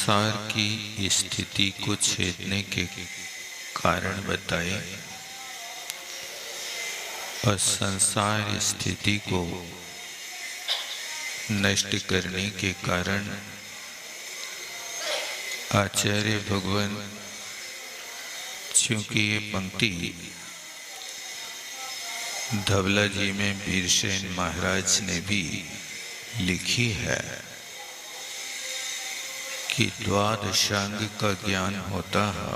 संसार की स्थिति को छेदने के कारण बताए और संसार स्थिति को नष्ट करने के कारण आचार्य भगवान, चूंकि ये पंक्ति धवला जी में वीरसेन महाराज ने भी लिखी है कि द्वादशांग का ज्ञान होता है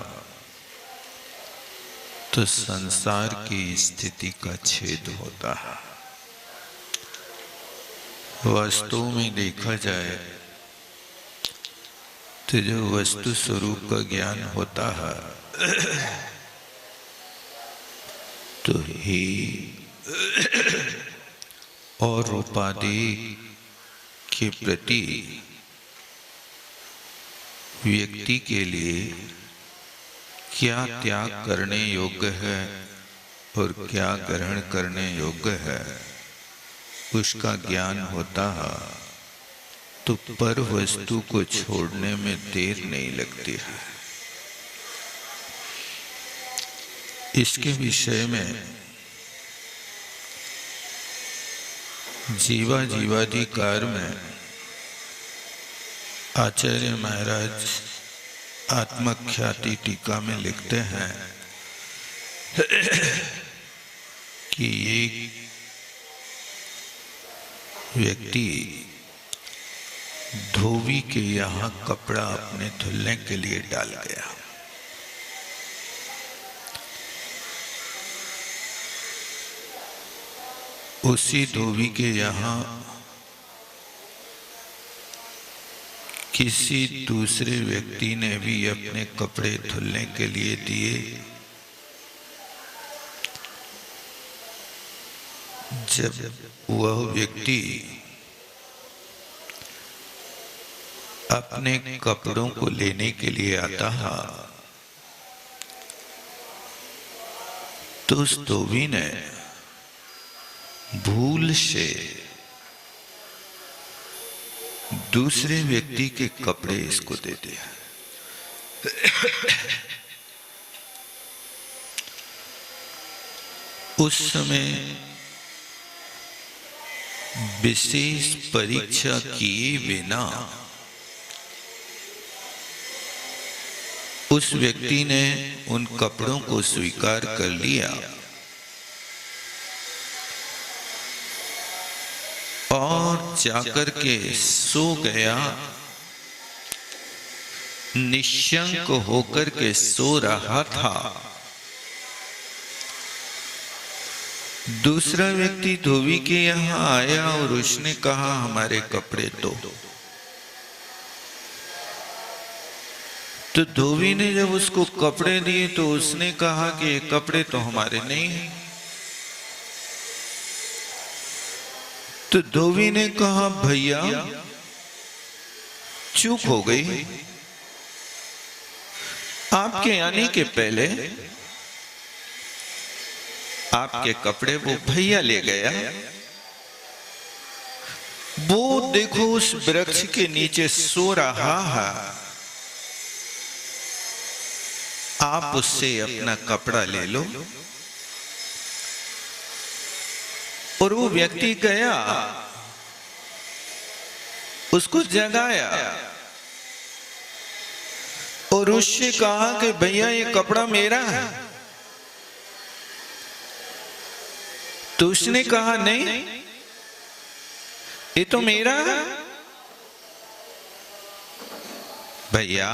तो संसार की स्थिति का छेद होता है। वास्तव में देखा जाए तो जो वस्तु स्वरूप का ज्ञान होता है तो ही और उपाधि के प्रति व्यक्ति के लिए क्या त्याग करने योग्य है और क्या ग्रहण करने योग्य है उसका ज्ञान होता है तो पर वस्तु को छोड़ने में देर नहीं लगती है। इसके विषय में जीवाधिकार में आचार्य महाराज आत्मख्याति टीका में लिखते हैं कि एक व्यक्ति धोबी के यहाँ कपड़ा अपने धुलने के लिए डाल गया। उसी धोबी के यहाँ किसी दूसरे व्यक्ति ने भी अपने कपड़े धुलने के लिए दिए। जब वह व्यक्ति अपने कपड़ों को लेने के लिए आता है तो उस धोबी ने भूल से दूसरे व्यक्ति के कपड़े इसको दे दिया। उस समय विशेष परीक्षा किए बिना उस व्यक्ति ने उन कपड़ों को स्वीकार कर लिया और जाकर के सो गया। निशंक होकर के सो रहा था। दूसरा व्यक्ति धोबी के यहाँ आया और उसने कहा हमारे कपड़े दो। तो धोबी ने जब उसको कपड़े दिए तो उसने कहा कि ये कपड़े तो हमारे नहीं हैं। तो धोबी ने कहा भैया चूक हो गई, आपके आने के पहले आपके कपड़े वो भैया ले गया। वो देखो उस वृक्ष के नीचे सो रहा है, आप उससे अपना कपड़ा ले लो। और वो व्यक्ति गया, उसको जगाया और उससे कहा कि भैया ये कपड़ा मेरा है। तो उसने कहा नहीं, ये तो मेरा है। भैया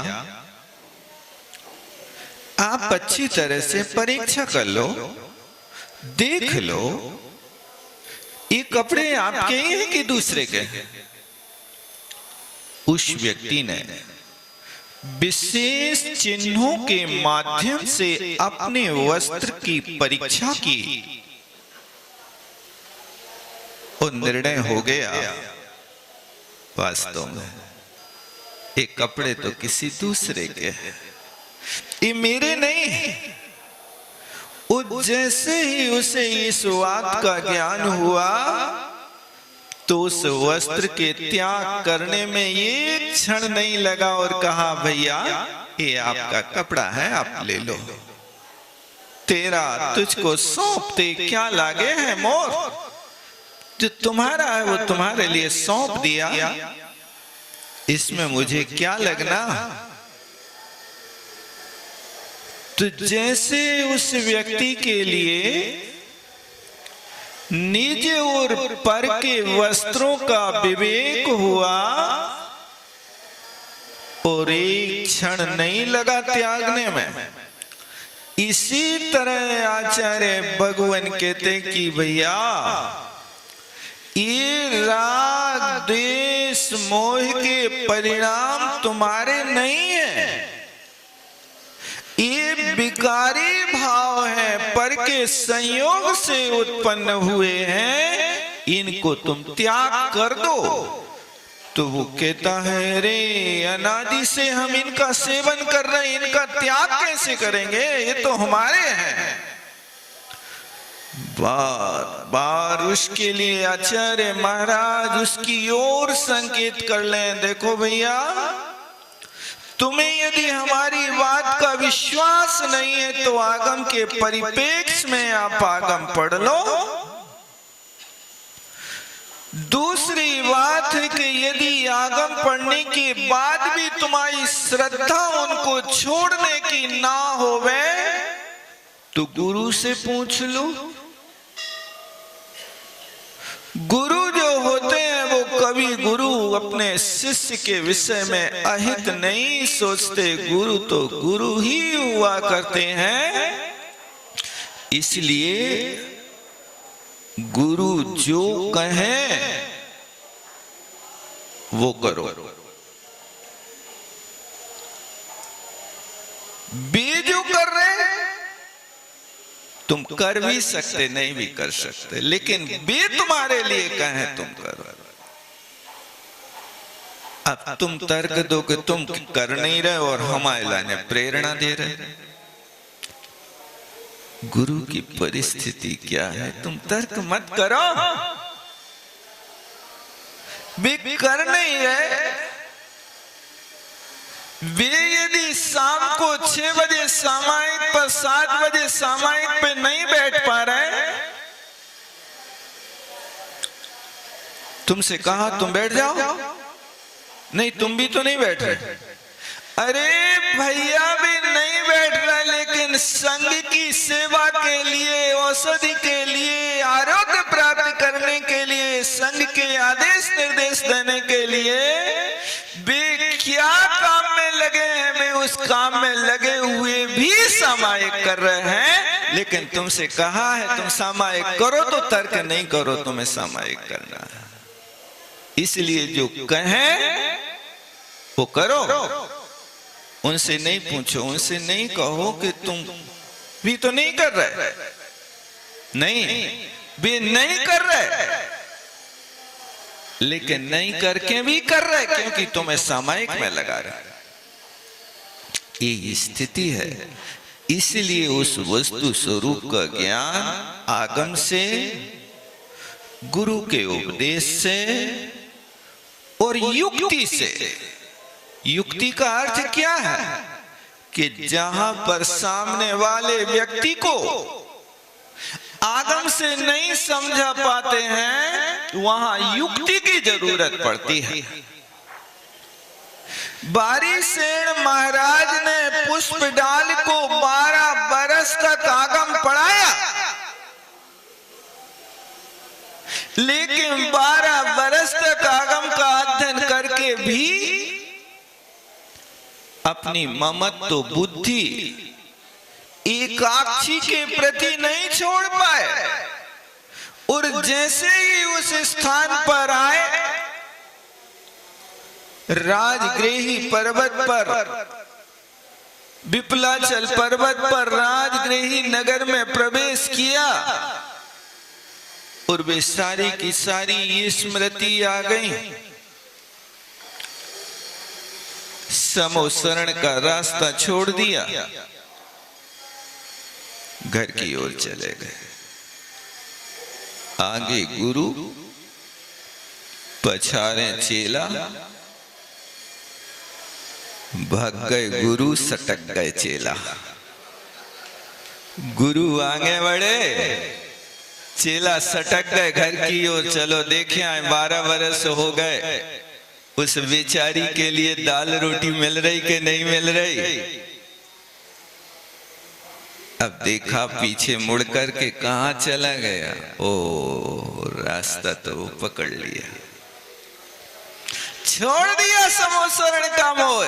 आप अच्छी तरह से परीक्षा कर लो, देख लो ये कपड़े आपके ही हैं कि दूसरे के। उस व्यक्ति ने विशेष चिन्हों के माध्यम से अपने वस्त्र की परीक्षा की और निर्णय हो गया वास्तव में ये कपड़े तो किसी दूसरे के हैं, ये मेरे नहीं हैं। जैसे ही उसे इस बात का ज्ञान हुआ तो उस वस्त्र के त्याग करने में एक क्षण नहीं लगा और कहा भैया ये आपका कपड़ा है, आप ले लो, तेरा तुझको सौंपते क्या लागे है मोर, जो तुम्हारा है वो तुम्हारे लिए सौंप दिया, इसमें मुझे क्या लगना। तो जैसे उस व्यक्ति के लिए निज और पर के वस्त्रों का विवेक हुआ और एक क्षण नहीं लगा त्यागने में, इसी तरह आचार्य भगवान कहते कि भैया ये राग द्वेष मोह के परिणाम तुम्हारे नहीं है, ये विकारी भाव है, पर के संयोग से उत्पन्न हुए हैं, इनको तुम त्याग कर दो। तो वो कहता है रे अनादि से हम इनका सेवन कर रहे हैं, इनका त्याग कैसे करेंगे, ये तो हमारे हैं। बार बार उसके लिए आचार्य महाराज उसकी ओर संकेत कर लें, देखो भैया तुम्हें यदि हमारी बात का विश्वास नहीं है तो आगम के परिप्रेक्ष्य में आप आगम पढ़ लो। दूसरी बात है कि यदि आगम पढ़ने के बाद भी तुम्हारी श्रद्धा उनको छोड़ने की ना होवे तो गुरु से पूछ लो। गुरु जो होते हैं वो कभी गुरु अपने शिष्य के विषय में अहित नहीं सोचते, गुरु तो गुरु ही हुआ करते हैं। इसलिए गुरु जो कहे वो करो, वे जो कर रहे तुम कर भी सकते नहीं भी कर सकते, लेकिन वे तुम्हारे लिए कहें तुम करो। अब तुम तर्क दो कि तुम कर नहीं रहे और हमारे लाने प्रेरणा दे रहे। गुरु की परिस्थिति क्या है, तुम तर्क मत करो। वे कर नहीं रहे, वे यदि शाम को 6 बजे सामायिक पर 7 बजे सामायिक पे नहीं बैठ पा रहे, तुमसे कहा तुम बैठ जाओ, नहीं तुम भी तो नहीं बैठ रहे। अरे भैया भी नहीं बैठ रहा, लेकिन संघ की सेवा के लिए, औषधि के लिए, आरोग्य प्राप्त करने के लिए, संघ के आदेश निर्देश देने के लिए वे क्या काम में लगे हैं, वे उस काम में लगे हुए भी सामायिक कर रहे हैं। लेकिन तुमसे कहा है तुम सामायिक करो तो तर्क नहीं करो, तुम्हें सामायिक करना है। इसलिए जो कहें वो करो, उनसे नहीं पूछो, उनसे नहीं कहो कि तुम भी तो नहीं कर रहे। नहीं, वे नहीं कर रहे, लेकिन नहीं करके भी कर रहे क्योंकि तुम्हें सामायिक में लगा रहे। ये स्थिति है। इसलिए उस वस्तु स्वरूप का ज्ञान आगम से, गुरु के उपदेश से और युक्ति से। युक्ति का अर्थ क्या है कि जहां पर सामने वाले व्यक्ति को आगम से नहीं समझा पाते हैं वहां युक्ति की जरूरत पड़ती है। बारीसेन महाराज ने पुष्प डाल को 12 बरस तक आगम पढ़ाया, लेकिन 12 बरस तक आगम का अध्ययन करके भी अपनी ममत्व बुद्धि एकाक्षी के प्रति नहीं छोड़ पाए। और जैसे ही उस स्थान पर आए, राजगृही पर्वत पर, विपलाचल पर्वत पर राजगृही नगर में प्रवेश किया और वे सारी की सारी ये स्मृति आ गई। समोसरण का रास्ता छोड़ दिया, घर की ओर चले गए। आगे गुरु पछारे चेला, भाग गए गुरु, सटक गए चेला। गुरु आगे बढ़े, चेला सटक गए घर की ओर। चलो देखे आए, 12 वर्ष हो गए, उस बेचारी के लिए दाल रोटी मिल रही कि नहीं मिल रही। अब देखा पीछे मुड़ कर के कहां चला गया। ओ रास्ता तो पकड़ लिया, छोड़ दिया समोसरण का मोह।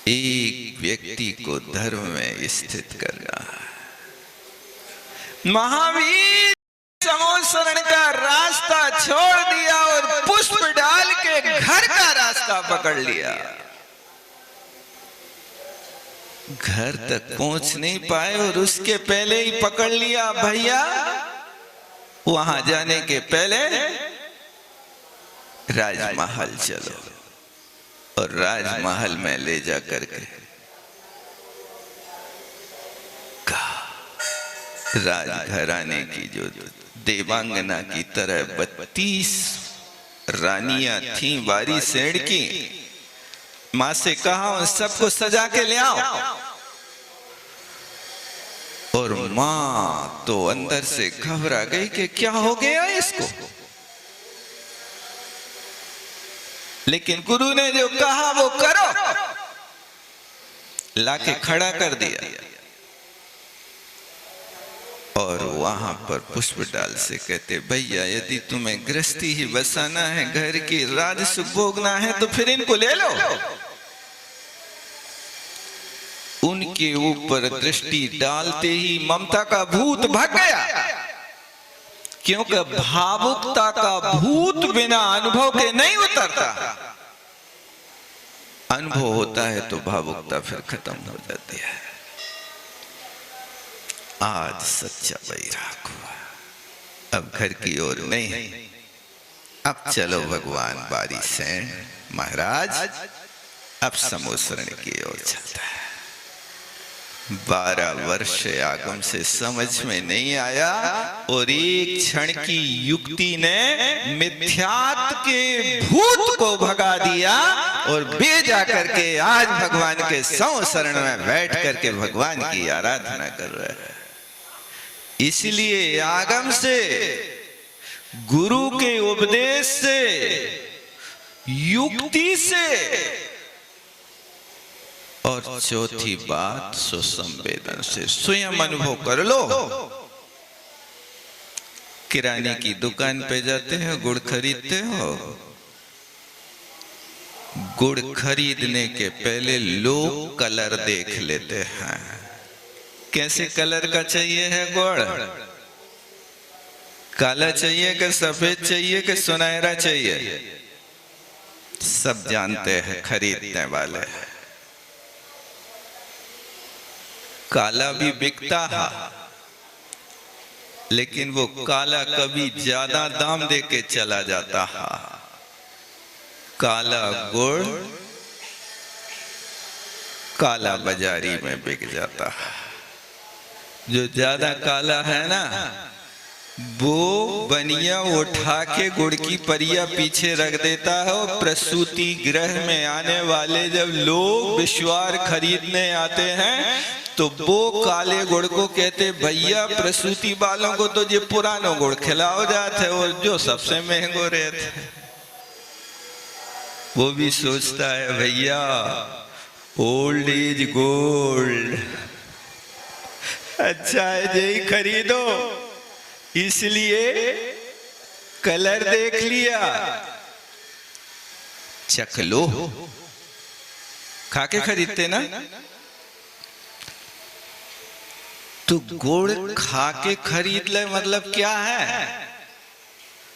एक व्यक्ति को धर्म में स्थित करना। महावीर समोसरण का रास्ता छोड़ दिया और पुष्प डाल के घर का रास्ता पकड़ लिया। घर तक पहुंच नहीं पाए और उसके पहले ही पकड़ लिया। भैया वहां जाने के पहले राजमहल चलो, और राजमहल में ले जा करके राजघराने की जो देवांगना की तरह 32 रानियां थीं बारी सेड़ की। मां से कहा उन सबको सजा के ले आओ। और मां तो अंदर से घबरा गई कि क्या हो गया इसको। लेकिन गुरु ने जो कहा वो करो, लाके खड़ा कर दिया। और वहां पर पुष्प डाल से कहते, भैया यदि तुम्हें गृहस्थी ही बसाना है, घर की राजसुख भोगना है, तो फिर इनको ले लो। उनके ऊपर दृष्टि डालते ही ममता का भूत भाग गया, क्योंकि भावुकता का भूत बिना अनुभव के नहीं उतरता। अनुभव होता है तो भावुकता फिर खत्म हो जाती है। आज सच्चा वैराग हुआ, अब घर की ओर नहीं, अब चलो भगवान बारी से महाराज, अब समोसरण की ओर चलता है। 12 वर्ष आगम से समझ में नहीं आया, और एक क्षण की युक्ति ने मिथ्यात्व के भूत को भगा दिया, और बे जा करके आज भगवान के शरण में बैठ करके भगवान की आराधना कर रहे हैं। इसलिए आगम से, गुरु के उपदेश से, युक्ति से, और चौथी बात सुसंवेदन से। स्वयं अनुभव कर लो। किराने की दुकान पे जाते हो, गुड़ खरीदते हो, गुड़ खरीदने के पहले लोग कलर देख लेते हैं। कैसे कलर का चाहिए है गुड़? काला चाहिए कि सफेद चाहिए कि सुनहरा चाहिए? सब जानते हैं खरीदने वाले। काला भी बिकता है, लेकिन वो काला कभी ज्यादा दाम देके चला जाता है। काला गुड़ काला बाजारी में बिक जाता है। जो ज्यादा काला है ना, वो बनिया उठा के गुड़ की परिया पीछे रख देता है। और प्रसूति गृह में आने वाले जब लोग विश्वार खरीदने आते हैं, तो वो काले गुड़ को कहते, भैया प्रसूति वालों को तो ये पुरानो गुड़ खिलाओ जाते, और जो सबसे महंगो रहते। वो भी सोचता है भैया ओल्ड इज गोल्ड, अच्छा है यही खरीदो। इसलिए कलर देख लिया, चख लो, खा के खरीदते ना। तो गुड़ खा के खरीद ले मतलब क्या है?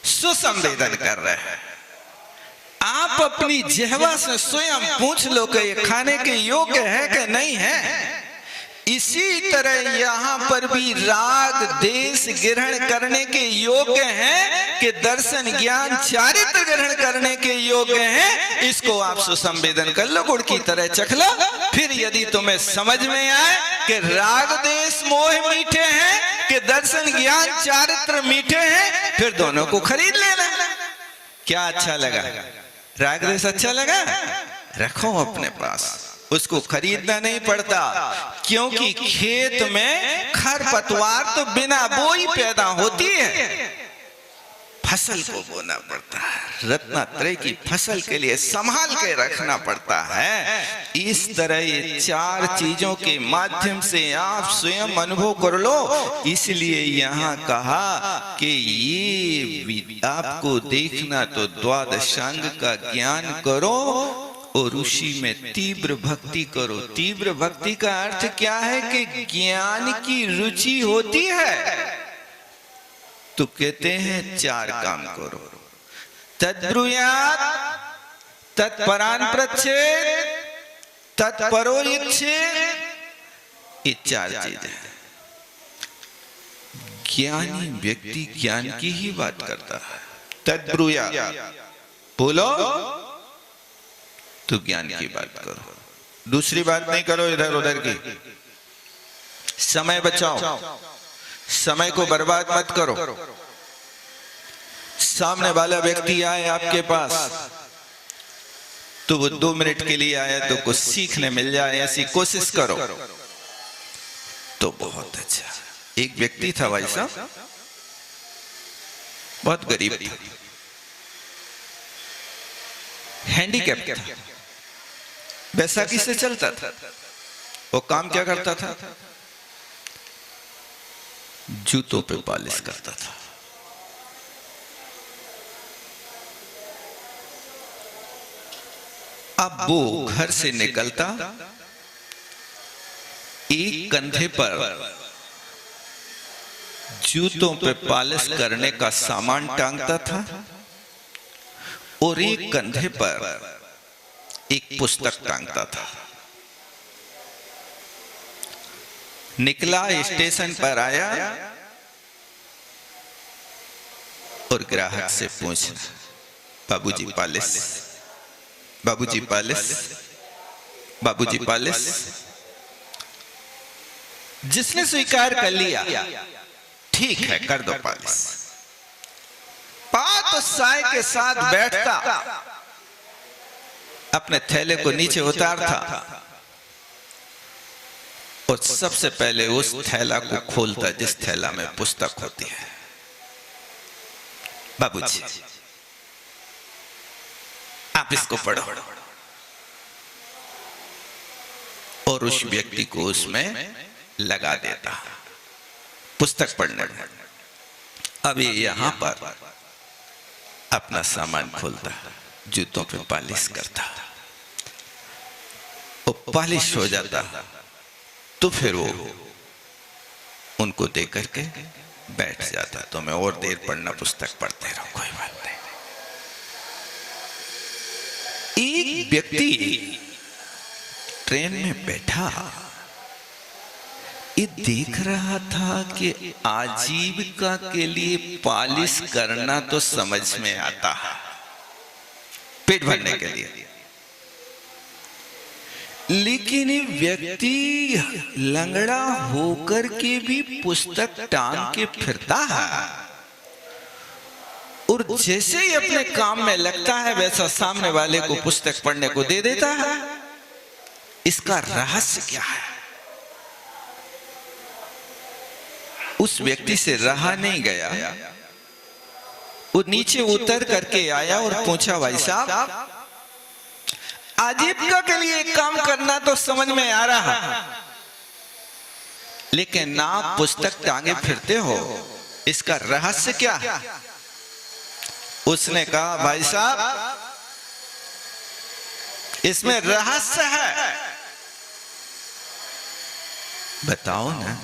सुसंवेदन कर रहे हैं। आप अपनी जिह्वा से स्वयं पूछ लो कि ये खाने के योग्य है कि नहीं है। इसी तरह यहाँ पर भी राग देश ग्रहण करने के योग्य हैं कि दर्शन ज्ञान चारित्र ग्रहण करने के योग्य हैं। इसको आप सुसंवेदन कर लो, गुड़ की तरह चख लो। फिर यदि तुम्हें समझ में आए कि राग देश मोह मीठे हैं कि दर्शन ज्ञान चारित्र मीठे हैं, फिर दोनों को खरीद लेना। क्या अच्छा लगा? राग देश अच्छा लगा? रखो अपने पास, उसको खरीदना नहीं पड़ता, क्योंकि खेत में खरपतवार तो बिना बोई पैदा होती है, फसल को बोना पड़ता है। रत्नात्रय की फसल के लिए संभाल के रखना पड़ता है। इस तरह ये चार चीजों के माध्यम से आप स्वयं अनुभव कर लो। इसलिए यहाँ कहा कि ये आपको देखना तो द्वादशांग का ज्ञान करो और उसी में तीव्र भक्ति करो। तीव्र भक्ति का अर्थ क्या है कि ज्ञान की रुचि होती है तो कहते हैं चार काम करो। तद्ब्रूयात्, तत्परान् प्रच्छेद, तत्परो इच्छेद। ये चार चीजें हैं। ज्ञानी व्यक्ति ज्ञान की ही बात करता है। तद्ब्रूयात् बोलो तो ज्ञान की बात करो, दूसरी बात नहीं करो इधर उधर की। समय बचाओ, समय को बर्बाद मत करो। सामने वाला व्यक्ति आए आपके पास तो वो 2 मिनट के लिए आया तो कुछ सीखने मिल जाए, ऐसी कोशिश करो तो बहुत अच्छा। एक व्यक्ति था भाई साहब, बहुत गरीब था, हैंडीकैप था, बैसाखी से चलता था। वो काम क्या करता था? जूतों पे पॉलिश करता था। अब वो घर से निकलता, एक कंधे पर जूतों पे पॉलिश करने का सामान टांगता था और एक कंधे पर एक पुस्तक टांगता था। निकला, स्टेशन पर आया और ग्राहक से पूछा, बाबूजी पॉलिश, बाबूजी पॉलिश, बाबूजी पॉलिश। जिसने स्वीकार कर लिया, ठीक है कर दो पॉलिश। पात साय के साथ बैठता, अपने थैले को नीचे उतारता और सबसे पहले उस थैला को खोलता जिस थैला में पुस्तक होती है। बाबूजी आप इसको पढ़ो, और उस व्यक्ति को उसमें लगा देता पुस्तक पढ़ने में। अभी यहां पर अपना सामान खोलता, जूतों पे पॉलिश करता, वो पॉलिश हो जाता तो फिर वो उनको देख करके बैठ जाता। तो मैं और देर पढ़ना, पुस्तक पढ़ते रहो, कोई बात नहीं। एक व्यक्ति ट्रेन में बैठा, ये देख रहा था कि आजीविका के लिए पॉलिश करना तो समझ में आता है, पेट भरने के लिए, लेकिन ये व्यक्ति लंगड़ा होकर के भी पुस्तक टांग के फिरता है और जैसे ही अपने काम में लगता है वैसा सामने वाले को पुस्तक पढ़ने को दे देता है। इसका रहस्य क्या है? उस व्यक्ति से रहा नहीं गया, वो नीचे उतर करके आया और पूछा, भाई साहब आजीविका के लिए काम करना तो समझ में आ रहा, लेकिन आप पुस्तक टांगे फिरते हो, इसका रहस्य क्या है? उसने कहा, भाई साहब इसमें रहस्य है। बताओ ना।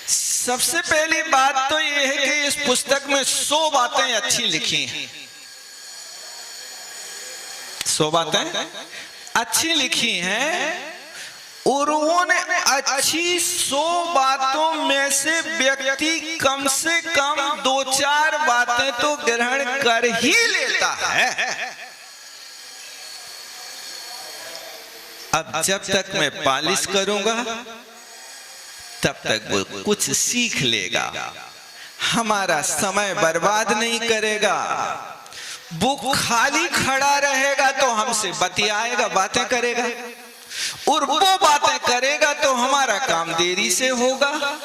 सबसे पहली बात तो यह है कि इस पुस्तक में 100 बातें अच्छी लिखी हैं, 100 बातें अच्छी लिखी हैं और उन्होंने अच्छी 100 बातों में से व्यक्ति कम से कम 2-4 बातें तो ग्रहण कर ही लेता है। अब जब तक मैं पालिश करूंगा तब तक वो कुछ सीख लेगा, हमारा समय बर्बाद नहीं करेगा। वो खाली खड़ा रहेगा तो हमसे बतियाएगा, बातें करेगा, और वो बातें करेगा तो हमारा काम देरी से होगा।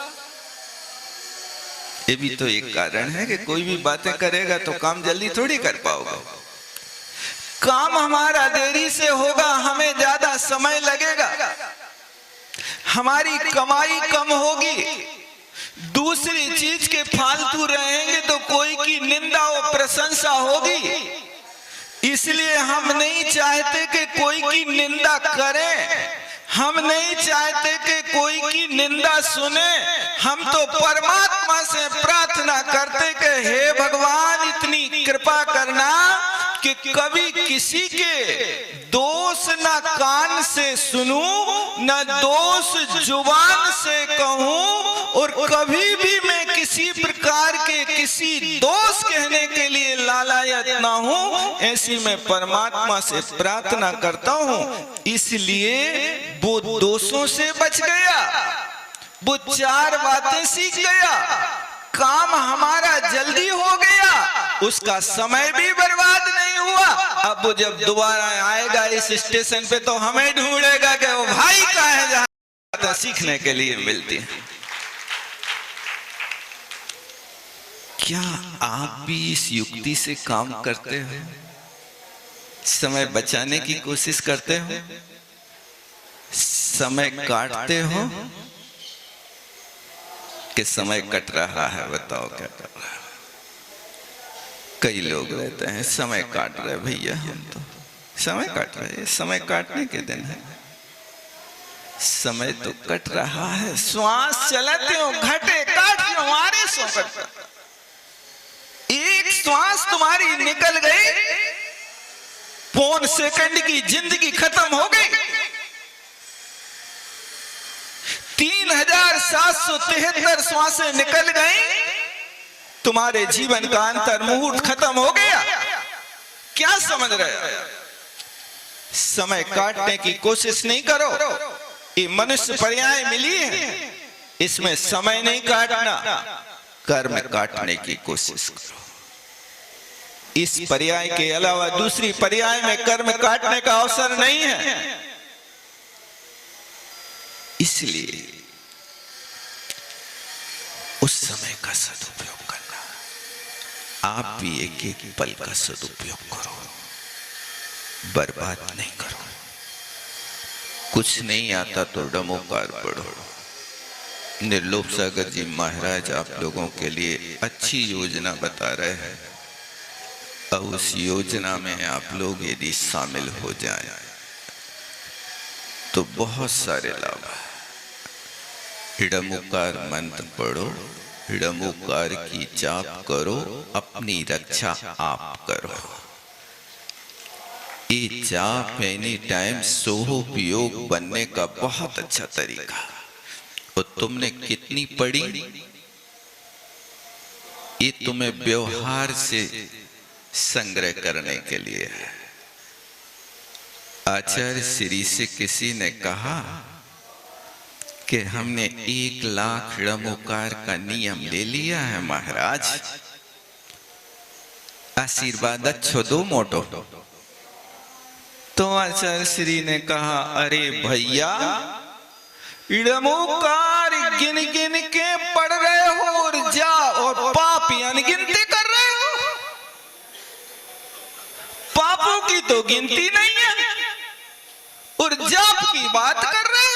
ये भी तो एक कारण है कि कोई भी बातें करेगा तो काम जल्दी थोड़ी कर पाओगे। काम हमारा देरी से होगा, हमें ज्यादा समय लगेगा, हमारी कमाई कम होगी, दूसरी चीज के फालतू रहेंगे तो कोई की निंदा और प्रशंसा होगी। इसलिए हम नहीं चाहते कि कोई की निंदा करें, हम नहीं चाहते कि कोई की निंदा सुने। हम तो परमात्मा से प्रार्थना करते कि हे भगवान इतनी कृपा करना कि कभी किसी के दोष न कान से सुनूं, न दोष जुबान से कहूं, और कभी भी मैं किसी प्रकार के किसी दोष कहने के लिए लालायत ना हूं। ऐसी मैं परमात्मा से प्रार्थना करता हूं। इसलिए वो दोषों से बच गया, वो 4 बातें सीख गया, काम हमारा जल्दी हो गया, उसका समय भी बर्बाद नहीं हुआ। अब वो जब दोबारा आएगा इस स्टेशन पे तो हमें ढूंढेगा कि वो भाई कहाँ है जहां सीखने के लिए मिलती है। क्या आप भी इस युक्ति से काम करते हो? समय बचाने की कोशिश करते हो? समय काटते हो कि समय कट रहा है? बताओ क्या कर रहा है? कई लोग रहते हैं समय काट रहे, भैया हम तो समय काट रहे, समय काटने के दिन है, समय तो कट रहा है, श्वास चलते हो घटे काट मारे सो कटता, एक श्वास तुम्हारी निकल गई, पौन सेकंड की जिंदगी खत्म हो गई। 3773 श्वासें निकल गई, तुम्हारे जीवन का अंतर मुहूर्त खत्म हो गया। क्या समझ रहे हो? समय काटने की कोशिश नहीं करो, ये मनुष्य पर्याय मिली है, इसमें समय नहीं काटना, कर्म काटने की कोशिश करो। इस पर्याय के अलावा दूसरी पर्याय में कर्म काटने का अवसर नहीं है। इसलिए उस समय का सदुपयोग करना, आप भी एक एक पल का सदुपयोग करो, बर्बाद नहीं करो। कुछ नहीं आता तो डमोकार पढ़ो। निर्लोभ सागर जी महाराज आप लोगों के लिए अच्छी योजना बता रहे हैं, और उस योजना में आप लोग यदि शामिल हो जाएं तो बहुत सारे लाभ है। हिडमुकार मंत्र पढ़ो, हिडमुकार की जाप करो, अपनी रक्षा आप करो। ये जाप एनी टाइम सोहोपयोग बनने का बहुत अच्छा तरीका। और तुमने कितनी पढ़ी, ये तुम्हें व्यवहार से संग्रह करने के लिए है। आचार्य श्री से किसी ने कहा कि हमने 1 लाख हिडमुकार का नियम ले लिया है महाराज, आशीर्वाद अच्छो दो मोटो। तो आचार्य श्री ने कहा, अरे भैया हिडमुकार गिन गिन के पढ़ रहे हो और जा और पाप अनगिनती कर रहे हो। पापों की तो गिनती नहीं है और जाप की बात कर रहे हैं।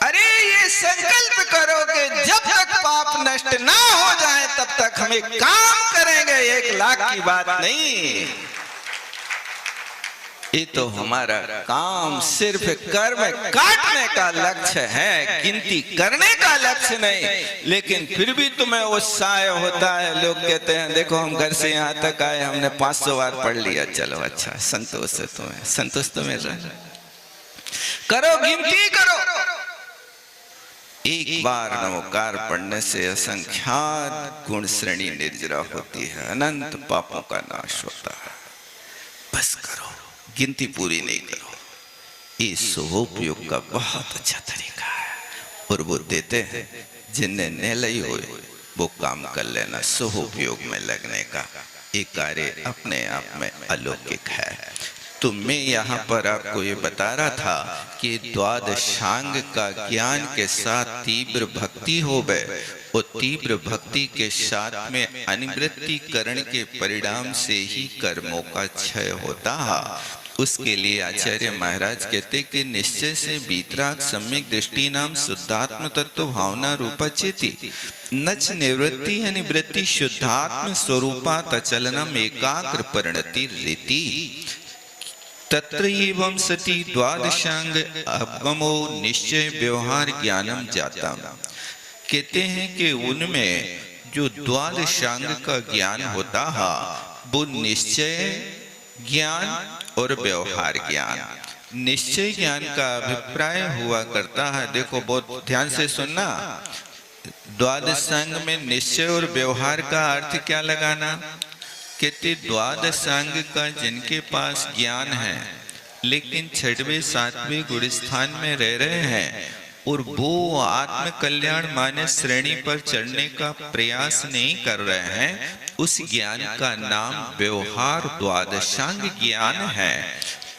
अरे ये संकल्प करो कि जब तक पाप नष्ट ना हो जाए तब तक हमें काम करेंगे, 1 लाख की बात नहीं। ये तो हमारा काम सिर्फ कर्म काटने का लक्ष्य है, गिनती करने का लक्ष्य नहीं। लेकिन फिर भी तुम्हें उत्साह होता है, लोग कहते हैं देखो हम घर से यहाँ तक आए, हमने 500 बार पढ़ लिया, चलो अच्छा संतोष है तुम्हें, संतोष तो मिल रहा है। करो, गिनती करो, एक बार नमोकार पढ़ने से असंख्यात गुण श्रेणी निर्जरा होती है, अनंत पापों का नाश होता है। बस करो, गिनती पूरी नहीं करो। इस शुभोपयोग का बहुत अच्छा तरीका है और वो देते हैं जिन्हें नहीं हुए वो काम कर लेना। शुभोपयोग में लगने का एक कार्य अपने आप में अलौकिक है। तो मैं यहाँ पर आपको ये बता रहा था कि द्वादशांग का ज्ञान के साथ तीव्र भक्ति हो गए और तीव्र भक्ति के साथ में अनिवृत्तिकरण के परिणाम से ही कर्मों का क्षय होता है। उसके लिए आचार्य महाराज कहते कि निश्चय से वीतराग सम्यक दृष्टि नाम शुद्धात्म तत्व भावना रूपा चेति नच निवृत्ति अनिवृत्ति शुद्धात्म स्वरूपा तचलनम एकाग्र परिणति रीति तत्र एवं सती द्वादशांग अवगमो निश्चय व्यवहार ज्ञानम जाता। कहते हैं कि उनमें जो द्वादशांग का ज्ञान होता है वो निश्चय ज्ञान और व्यवहार ज्ञान। निश्चय ज्ञान का अभिप्राय हुआ करता है, देखो बहुत ध्यान से सुनना, द्वादशांग में निश्चय और व्यवहार का अर्थ क्या लगाना। कहते द्वादशांग का जिनके पास ज्ञान है लेकिन छठवें सातवें गुण स्थान में रह रहे हैं और वो आत्म कल्याण माने श्रेणी पर चढ़ने का प्रयास नहीं कर रहे हैं, उस ज्ञान का नाम व्यवहार द्वादशांग ज्ञान है।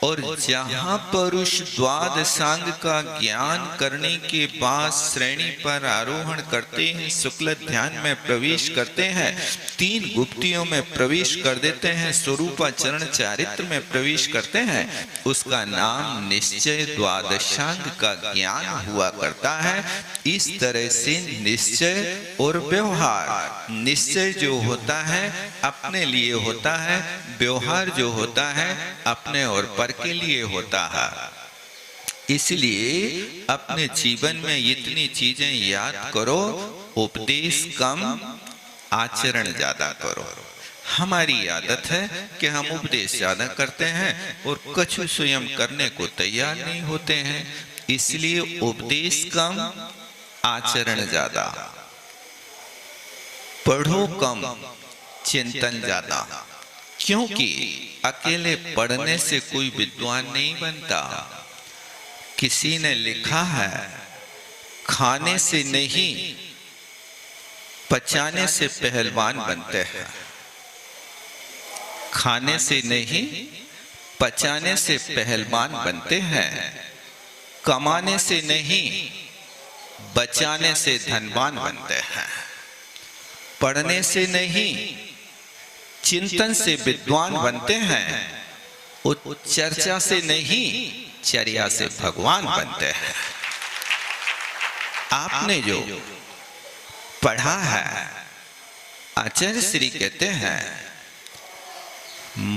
और जहां पर उस द्वादशांग का ज्ञान करने के बाद श्रेणी पर आरोहण करते हैं, शुक्ल ध्यान में प्रवेश करते हैं, तीन गुप्तियों में प्रवेश कर देते हैं, स्वरूपाचरण चारित्र में प्रवेश करते हैं, उसका नाम निश्चय द्वादशांग का ज्ञान हुआ करता है। इस तरह से निश्चय और व्यवहार, निश्चय जो होता है अपने लिए होता है, व्यवहार जो होता है अपने और पर के लिए होता है। इसलिए अपने जीवन में इतनी चीजें याद करो, उपदेश कम आचरण ज्यादा करो। हमारी आदत है कि हम उपदेश ज्यादा करते हैं और कछु स्वयं करने को तैयार नहीं होते हैं, इसलिए उपदेश कम आचरण ज्यादा। पढ़ो कम चिंतन ज्यादा, क्योंकि अकेले पढ़ने से कोई विद्वान नहीं बनता। किसी ने लिखा है खाने से नहीं पचाने से पहलवान बनते हैं। खाने से नहीं पचाने से पहलवान बनते हैं, कमाने से नहीं बचाने से धनवान बनते हैं, पढ़ने से नहीं चिंतन से विद्वान बनते हैं, चर्चा से नहीं चर्या से भगवान बनते हैं। आपने जो पढ़ा है, आचार्य श्री कहते हैं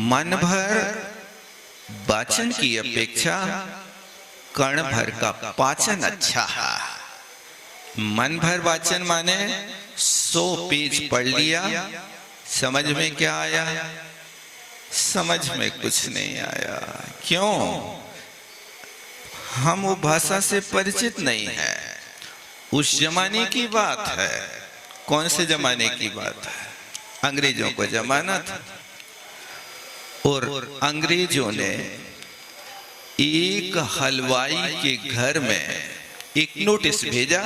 मन भर वाचन की अपेक्षा कर्ण भर का पाचन अच्छा है। मन भर वाचन माने 100 पेज पढ़ लिया, समझ में क्या आया? समझ में कुछ नहीं आया। क्यों? हम वो भाषा से परिचित नहीं है। उस जमाने की बात है। कौन से जमाने की बात है? अंग्रेजों का जमाना था और अंग्रेजों ने एक हलवाई के घर में एक नोटिस भेजा।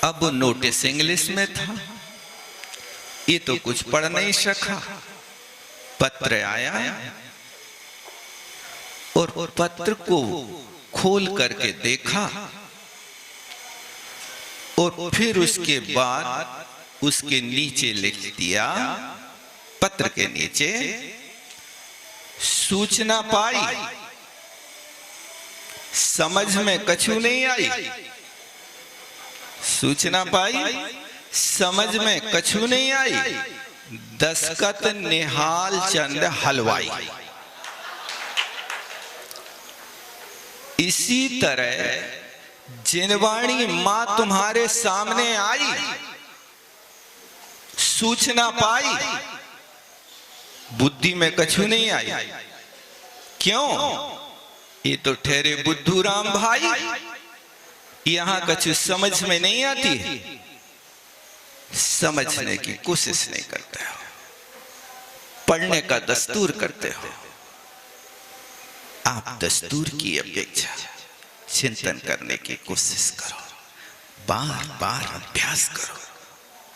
अब नोटिस इंग्लिश में था, ये तो कुछ पढ़ नहीं सका। पत्र आया और पत्र को खोल करके देखा और फिर उसके बाद उसके नीचे लिख दिया, पत्र के नीचे सूचना पाई, समझ में कछु नहीं आई। सूचना पाई, समझ में कछु नहीं आई। दस्तखत निहाल चंद हलवाई। इसी तरह जिनवाणी मां तुम्हारे सामने आई, सूचना पाई, बुद्धि में कछु नहीं आई। क्यों? ये तो ठहरे बुद्धू राम भाई, यहां कुछ समझ में नहीं आती है, समझने की कोशिश नहीं करते हो, पढ़ने का दस्तूर करते हो। आप दस्तूर की अपेक्षा चिंतन करने की कोशिश करो, बार बार अभ्यास करो।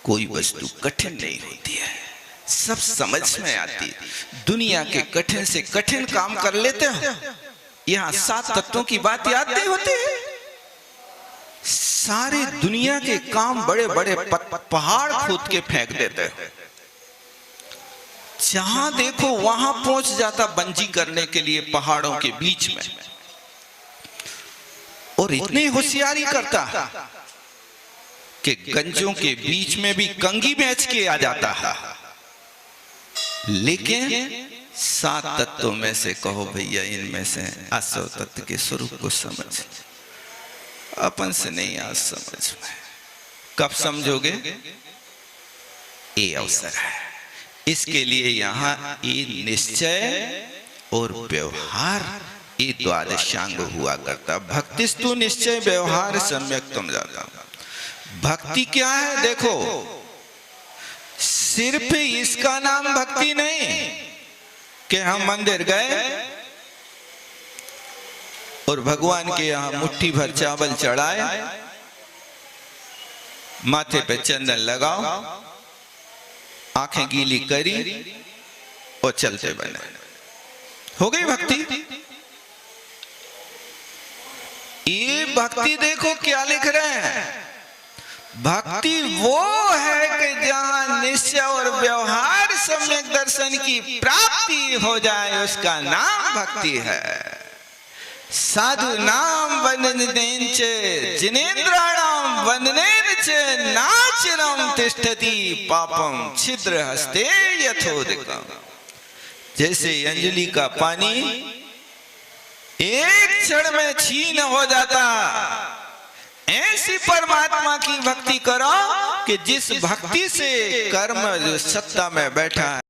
कोई वस्तु कठिन नहीं होती है, सब समझ में आती। दुनिया के कठिन से कठिन काम कर लेते हो, यहां 7 तत्वों की बात याद नहीं होती है। सारे दुनिया के काम बड़े बड़े पहाड़ खोद के फेंक देते हो, जहां देखो वहां पहुंच जाता बंजी करने के लिए पहाड़ों के बीच में, और इतनी होशियारी करता कि गंजों के बीच में भी कंगी बेच के आ जाता है। लेकिन 7 तत्वों में से कहो भैया, इनमें से असो तत्व के स्वरूप को समझ, अपन से नहीं आज समझ में। कब समझोगे? ये अवसर है। इसके लिए यहाँ ये निश्चय और व्यवहार, ये द्वादशांग हुआ करता। भक्तिस्तु निश्चय व्यवहार सम्यक तुम जाता। भक्ति क्या है? देखो, सिर्फ इसका नाम भक्ति नहीं कि हम मंदिर गए और भगवान के यहाँ मुट्ठी भर चावल चढ़ाए, माथे पे चंदन लगाओ, आंखें गीली करी और चलते बने, हो गई भक्ति। ये भक्ति देखो क्या लिख रहे हैं, भक्ति वो है कि जहां निश्चय और व्यवहार सम्यक दर्शन की प्राप्ति हो जाए, उसका नाम भक्ति है। साधु नाम वंदनेन च जिनेन्द्राणाम वंदनेन च नाचिरम तिष्ठति पापम छिद्र हस्ते यथोदकम। जैसे अंजलि का पानी एक क्षण में छीन हो जाता, ऐसी परमात्मा की भक्ति करो कि जिस भक्ति से कर्म जो सत्ता में बैठा है